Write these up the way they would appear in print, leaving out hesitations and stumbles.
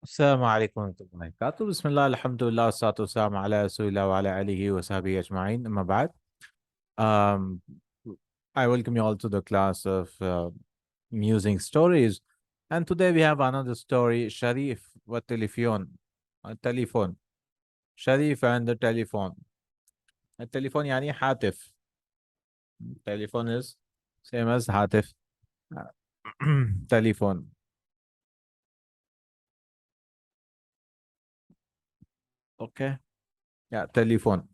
السلام عليكم ورحمة الله وبركاته. بسم الله الحمد لله والصلاة والسلام على رسول الله وعلى آله وصحبه أجمعين. أما بعد, um, I welcome you all to the class of musing stories. And today we have another story, Sharif wa telephone. Sharif and the telephone. The telephone يعني هاتف. Telephone is same as هاتف. Telephone. Okay. Yeah, telephone.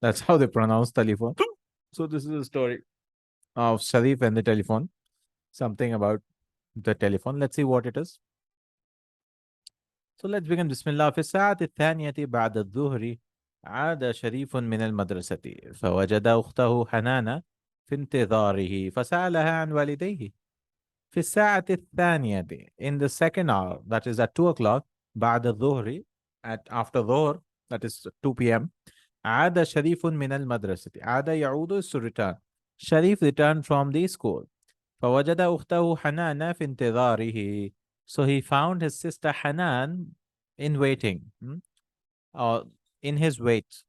That's how they pronounce telephone. So this is a story of Sharif and the telephone. Something about the telephone. Let's see what it is. So let's begin. بسم الله. في الساعة الثانية بعد الظهر عاد شريف من المدرسة فوجد أخته حنانة في انتظاره فسألها عن والديه. في الساعة الثانية, in the second hour, that is at 2 o'clock, بعد الظهر, at after ظهر, that is 2 p.m. عاد شريف من المدرسة. عاد يعود is to return. Sharif returned from the school. فوجد أخته حنان في انتظاره. So he found his sister Hanan in waiting, or in his wait.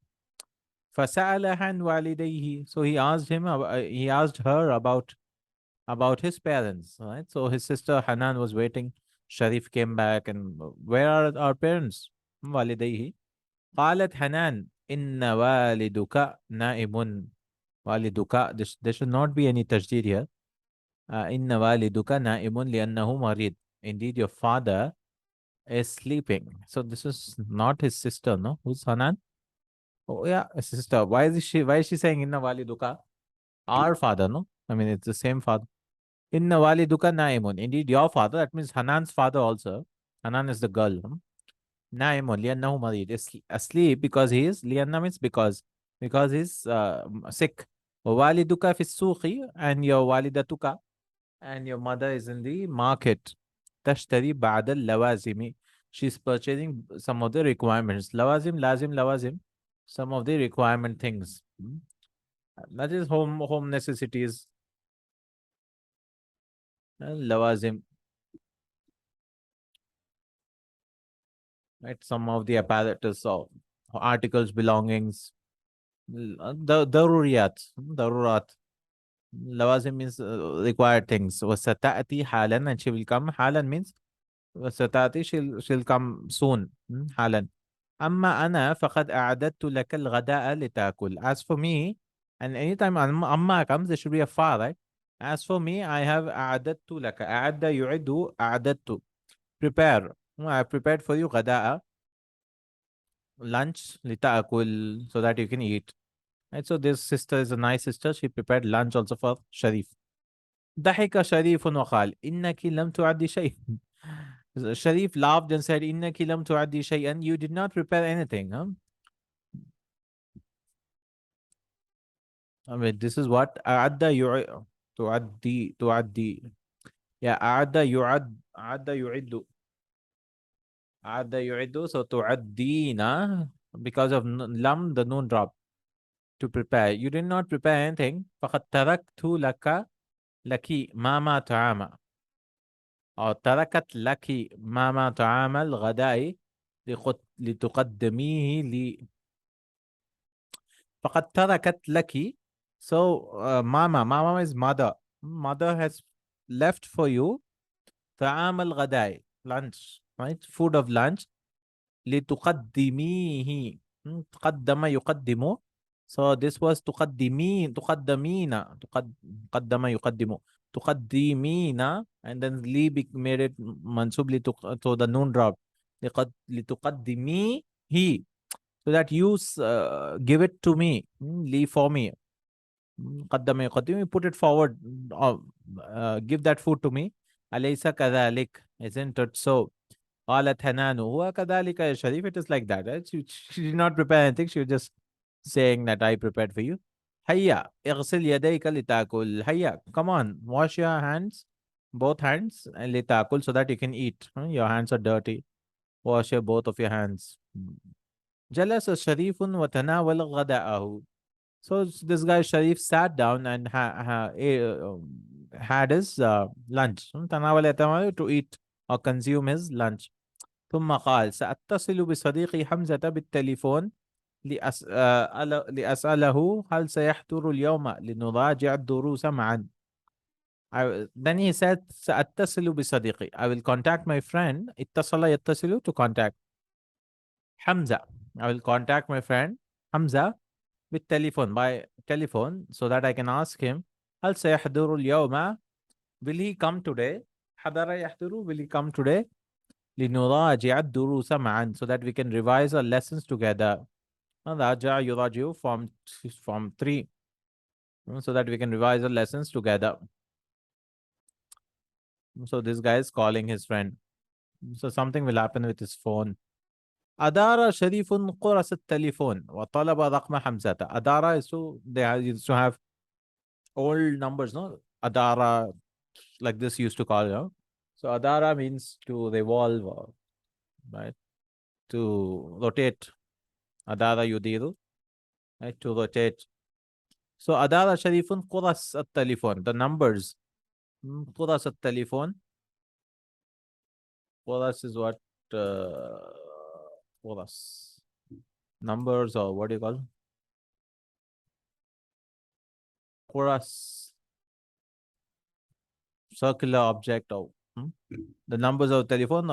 فسألها عن والديه. So he asked her about his parents, right? So his sister Hanan was waiting. Sharif came back and where are our parents? والديه. قالت حنان إن والدك نائم. والدك, there should not be any تشديد here. إن والدك نائم لأنه مريض. Indeed, your father is sleeping. So this is not his sister, no? Who's Hanan? Oh yeah, his sister. Why is she saying Inna waliduka? Our father, no? I mean, it's the same father. Inna waliduka naimun. Indeed, your father. That means Hanan's father also. Hanan is the girl. Naimun liannahu marid. Is asleep because he is. Lianna means because he's sick. Waliduka fi suqi, and your walidatuka, and your mother is in the market. تشتري بعد اللوازم. She's purchasing some of the requirements. Lawazim, lazim, lawazim. Some of the requirement things. That is home necessities. Lawazim. Right? Some of the apparatus of articles, belongings. The daruriyat. Darurat. Lawazim means required things. وستأتي حالا, and she will come. Halan means وستأتي, she'll come soon. حالا. أما أنا فقد أعددت لك الغداء لتأكل. As for me, and anytime أما comes, there should be a fa, right? As for me, I have أعددت لك. أعد يعد أعددت. Prepare. I have prepared for you غداء, lunch لتأكل, so that you can eat. Right? So this sister is a nice sister. She prepared lunch also for Sharif. ضحك شريف وقال إنك لم تعد شيء. Sharif laughed and said, إنك لم تعد شيئا. You did not prepare anything. Huh? I mean, this is what أعد تعدي. Yeah, أعد يعد. أعد يعد. أعد يعد. So تعدينا, because of lam, the noon drop. To prepare. You did not prepare anything. فقد تركت لك ماما طعام. أو تركت لك ماما طعام الغداء لتقدميه لي. فقد تركت لك. So mama is mother. Mother has left for you طعام الغداء, lunch, right? Food of lunch. لتقدميه. تقدم يقدم. So this was تقدمين. قدم يقدم. تقدمين, and then made it mansub so the noon drop. لتقدميه, so that you give it to me, li for me. قدم يقدم, you put it forward, give that food to me. أليس كذلك? Isn't it so? قالت حنان هو كذلك يا شريف. It is like that, right? She did not prepare anything. She was just saying that I prepared for you. هيا اغسل يديك لتأكل. هيا, come on, wash your hands, both hands, لتأكل, so that you can eat. Your hands are dirty. Wash both of your hands. جلس شريف وتناول غداءه. So this guy Sharif sat down and had his lunch. تناول to eat or consume his lunch. ثم قال سأتصل بصديقي حمزة بالتليفون لأسأله هل سيحضر اليوم لنراجع الدروس معا. Then he said سأتصل بصديقي. I will contact my friend. اتصل يتصل to contact. حمزة. I will contact my friend حمزة بالتليفون by telephone so that I can ask him هل سيحضر اليوم. Will he come today? حضر يحضر. Will he come today? لنراجع الدروس معا so that we can revise our lessons together. راجع يراجع from 3 so that we can revise our lessons together. So this guy is calling his friend. So something will happen with his phone. أدار شريف قرص التليفون وطلب رقم حمزة. أدار is to they used to have old numbers, no? Adara, like this used to call, So Adara means to revolve, right? To rotate. Adara yudiru, right? To rotate. So Adara Sharifun Quras at telephone. The numbers. Quras at telephone. Quras is what? Quras. Numbers or what do you call? Quras. Circular object or the numbers of telephone.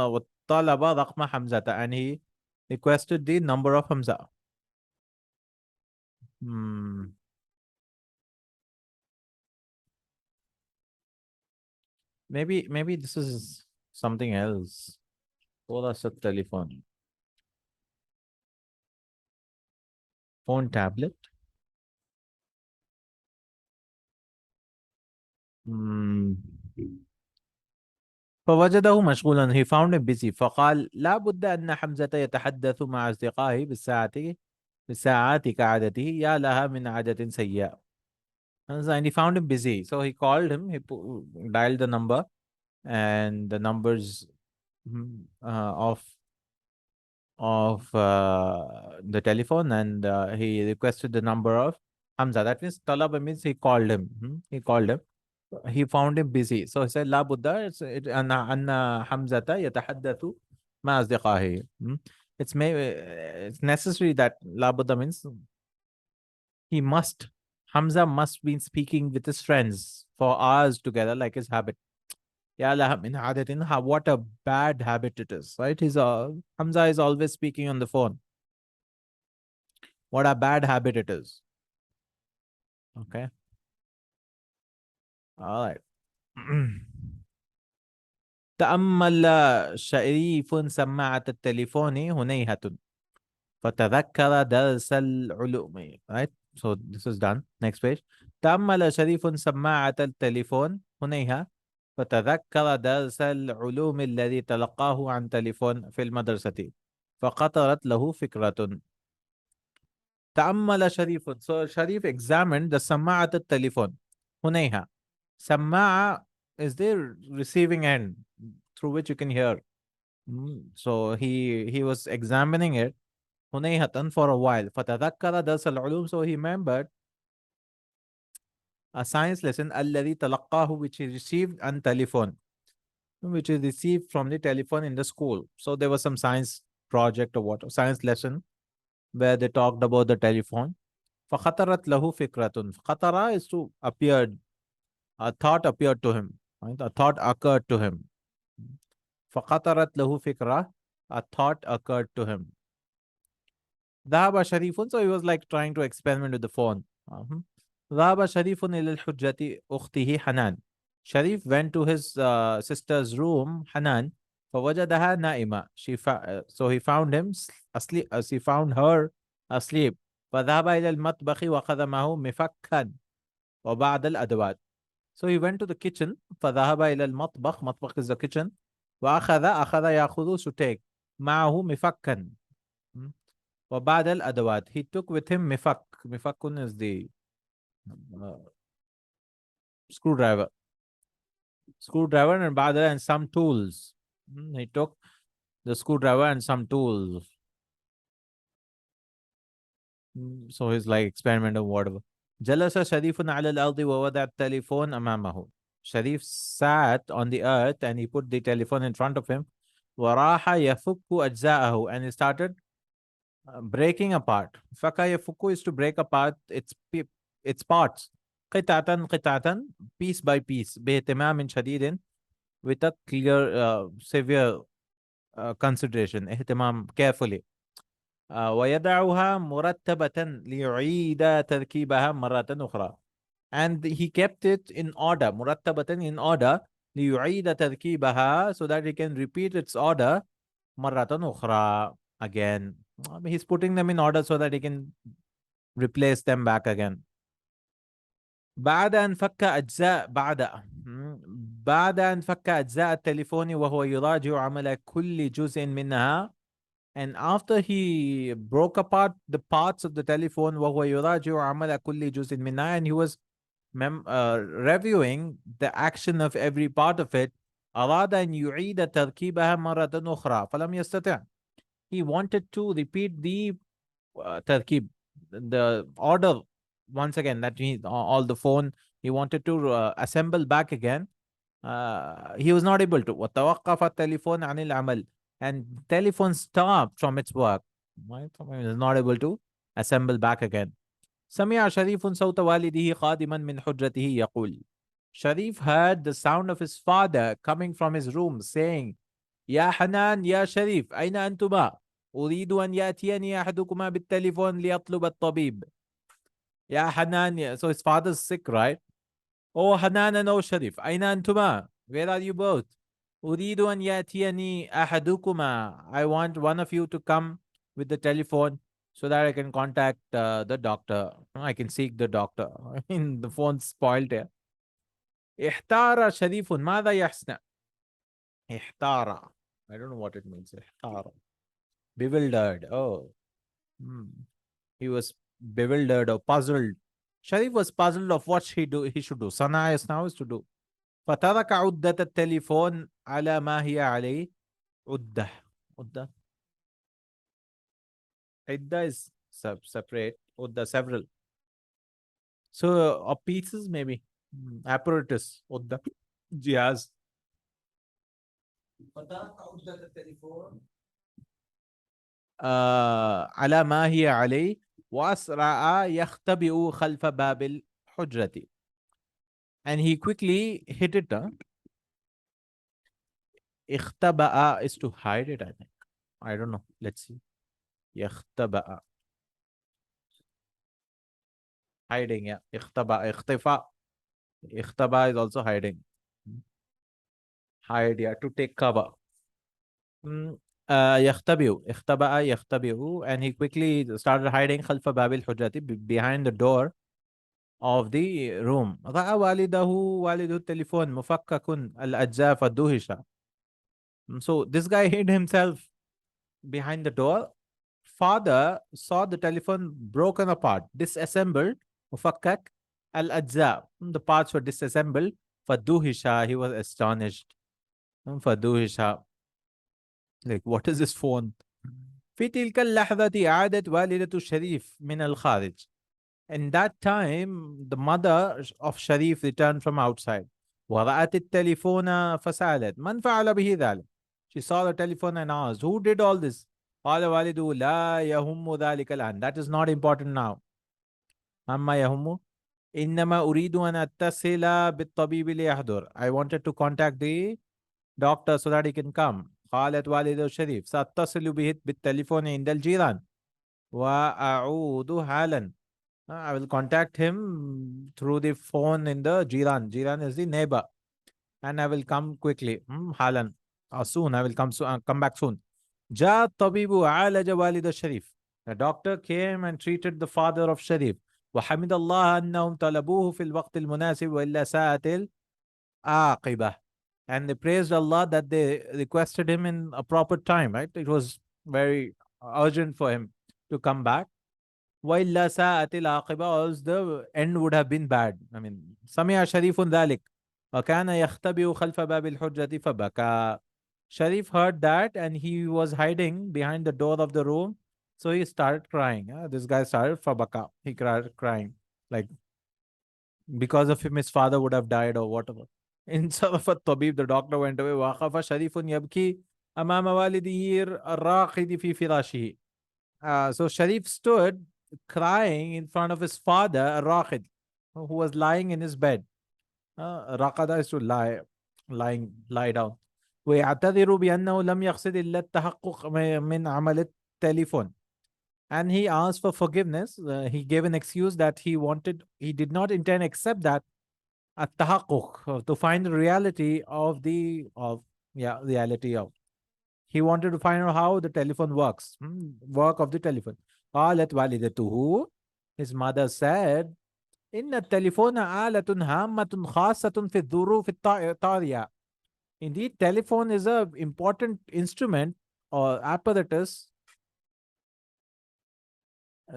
Talaba Raqma Hamzata. And he requested the number of Hamza. Hmm. Maybe this is something else. Quras at telephone. Phone tablet. Hmm. فوجده مشغولا. He found him busy. فقال لا بد أن حمزة يتحدث مع أصدقائه بالساعات كعادته. يا لها من عادة سيئة. And he found him busy. So he called him. He dialed the number and the numbers of the telephone, and he requested the number of Hamza. That means Talaba means he called him. He called him. He found him busy. So he said, لا بد أن حمزة يتحدث مع أصدقائه. It's necessary that لا بد means he must. Hamza must be speaking with his friends for hours together, like his habit. Ya laha min adatin. What a bad habit it is, right? Hamza is always speaking on the phone. What a bad habit it is. Okay. All right. تأمل شريف سماعة التليفون هنيهة فتذكر درس العلوم. Right? So this is done. Next page. تأمل شريف سماعة التليفون هنيهة فتذكر درس العلوم الذي تلقاه عن تليفون في المدرسة فخطرت له فكرة. تأمل شريف. So Sharif examined the سماعة التليفون هنيهة. سماعة is the receiving end through which you can hear. So he was examining it هنيهة for a while. فتذكر درس العلوم. So he remembered a science lesson الذي تلقاه which he received on telephone, which is received from the telephone in the school. So there was some science project or what, science lesson where they talked about the telephone. فخطرت له فكرة. خطر is to appeared. A thought appeared to him. Right? A thought occurred to him. فخطرت له فكرة. A thought occurred to him. ذهب شريف. So he was like trying to experiment with the phone. ذهب شريف إلى الحجة أخته حنان. Sharif went to his sister's room, Hanan, فوجدها نائمة. So he found him asleep. He found her asleep. فذهب إلى المطبخ وأخذ معه مفكا وبعض الأدوات. So he went to the kitchen. فذهب إلى المطبخ. مطبخ is the kitchen. أخذ يأخذ to take. معه مفكا وبعض الأدوات. He took with him مفك. مفك is the screwdriver. And بعض and some tools. He took the screwdriver and some tools. So he's like experiment or whatever. جلس شريف على الأرض ووضع التليفون أمامه. Sharif sat on the earth and he put the telephone in front of him. وراح يفك أجزاءه, and he started breaking apart. فك يفك is to break apart its parts. قطعة قطعة, piece by piece, باهتمام شديد, with a clear severe consideration, اهتمام, carefully. ويضعها مرتبة ليعيد تركيبها مرة أخرى. And he kept it in order, مرتبة, in order, ليعيد تركيبها, so that he can repeat its order مرة أخرى, again. He's putting them in order so that he can replace them back again. بعد أن فك أجزاء بعد أن فك أجزاء التليفون وهو يراجع عمل كل جزء منها, and after he broke apart the parts of the telephone وهو يراجع عمل كل جزء منها, and he was reviewing the action of every part of it, أراد أن يعيد تركيبها مرة أخرى فلم يستطع. He wanted to repeat the tarkib, the order once again, that he all the phone he wanted to assemble back again. He was not able to. وتوقف التليفون عن العمل, and telephone stopped from its work. Right? He was not able to assemble back again. سمع شريف صوت والده قادما من حجرته يقول. Sharif heard the sound of his father coming from his room saying, يا حنان يا شريف أين أنتما؟ أريد أن يأتيني أحدكما بالتليفون ليطلب الطبيب. يا حنان, so his father's sick, right? Oh حنان and oh Sharif, أين أنتما? Where are you both? أريد أن يأتيني أحدكما. I want one of you to come with the telephone so that I can contact the doctor. I can seek the doctor. I mean, the phone's spoiled here. احتار شريف, ماذا يصنع؟ احتار, I don't know what it means. احتار, bewildered. Oh, he was bewildered or puzzled. Sharif was puzzled of what he should do. صنع يصنع is to do. فترك عدة التليفون على ما هي عليه. عدة, عدة, عدة is separate. عدة, several. So of pieces maybe. Apparatus. عدة, جهاز. فترك عدة التليفون على ما هي عليه وأسرع يختبئ خلف باب الحجرة. And he quickly hit it. اختبأ is to hide it, I think. I don't know. Let's see. يختبأ. Hiding, yeah. اختبأ, اختفاء. اختبأ is also hiding. Hide, yeah. To take cover. يختبئ, اختبأ يختبئ, and he quickly started hiding خلف باب الحجرة, behind the door of the room. رأى والده التليفون مفكك الأجزاء فدهش. So this guy hid himself behind the door. Father saw the telephone broken apart, disassembled, مفكك الأجزاء, the parts were disassembled. فدهش, he was astonished. فدهش, like, what is this phone? في تلك اللحظة عادت والدة الشريف من الخارج. In that time, the mother of Sharif returned from outside. ورأت التليفون فسألت من فعل به ذلك? She saw the telephone and asked, who did all this? قال والده لا يهم ذلك الآن. That is not important now. أما يهم إنما أريد أن أتصل بالطبيب ليحضر. I wanted to contact the doctor so that he can come. قالت والدة الشريف سأتصل به بالتليفون عند الجيران وأعود حالا. I will contact him through the phone in the Jiran. Jiran is the neighbor. And I will come quickly. Halan. Soon. I will come back soon. جاء الطبيب وعالج والد الشريف. The doctor came and treated the father of Sharif. وحمد الله أنهم طلبوه في الوقت المناسب وإلا ساءت العاقبة. And they praised Allah that they requested him in a proper time, right? It was very urgent for him to come back. وإلا ساءت العاقبة, else the end would have been bad. I mean, سمع شريف ذلك وكان يختبئ خلف باب الحجرة فبكى. Sharif heard that and he was hiding behind the door of the room, so he started crying. This guy started فبكى. He started crying, like because of him his father would have died or whatever. Instead of a tabib, the doctor went away. وقف شريف يبكي أمام والده الراقد في فراشه. So Sharif stood crying in front of his father, الراقد, who was lying in his bed. رقد is to lie down. ويعتذر بأنه لم يقصد إلا التحقق من عمل التليفون. And he asked for forgiveness. He gave an excuse that he did not intend except that التحقق, to find the reality of he wanted to find out how the telephone works, work of the telephone. قالت والدته, his mother said, إن التليفون آلة هامة خاصة في الظروف الطارئة. Indeed, telephone is a important instrument or apparatus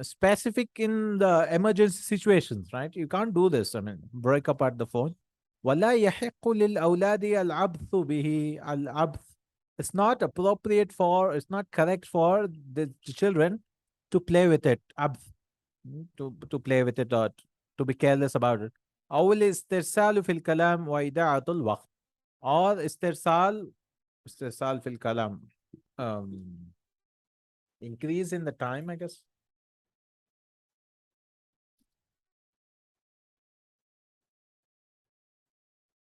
specific in the emergency situations, right? You can't do this. I mean, break apart the phone. ولا يحق للأولاد العبث به العبث. It's not appropriate for, it's not correct for the children to play with it. عبث. To play with it or to be careless about it. أو الاسترسال في الكلام وإضاعة الوقت. Or استرسال في الكلام. Increase in the time, I guess.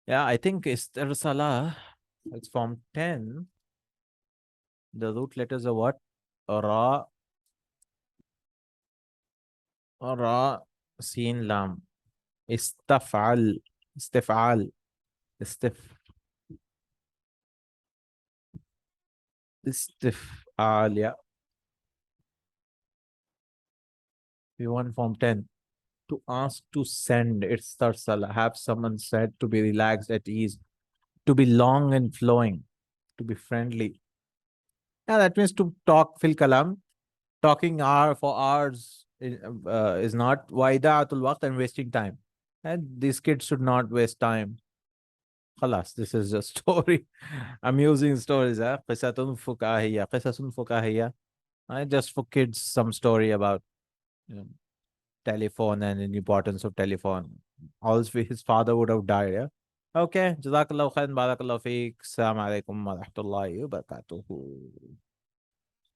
Yeah, I think istirsala, it's from 10. The root letters are what? Ra, Ra, Sin, Lam. Istafal, Istifal, Istif, Istifal, yeah. We want from 10. To ask to send, it's tarsala. Have someone said to be relaxed at ease, to be long and flowing, to be friendly. Yeah, that means to talk fil kalam. Talking for hours is not waidatul waqt and wasting time. And these kids should not waste time. Khalas, this is a story. Amusing stories. Qisatun fukahiyya. Qisasun fukahiyya. Just for kids, some story about you know, telephone and the importance of telephone. Also, his father would have died. Yeah. Okay. Jazakallahu khair. Barakallahu feek. Assalamu alaikum wa rahmatullahi wa barakatuhu.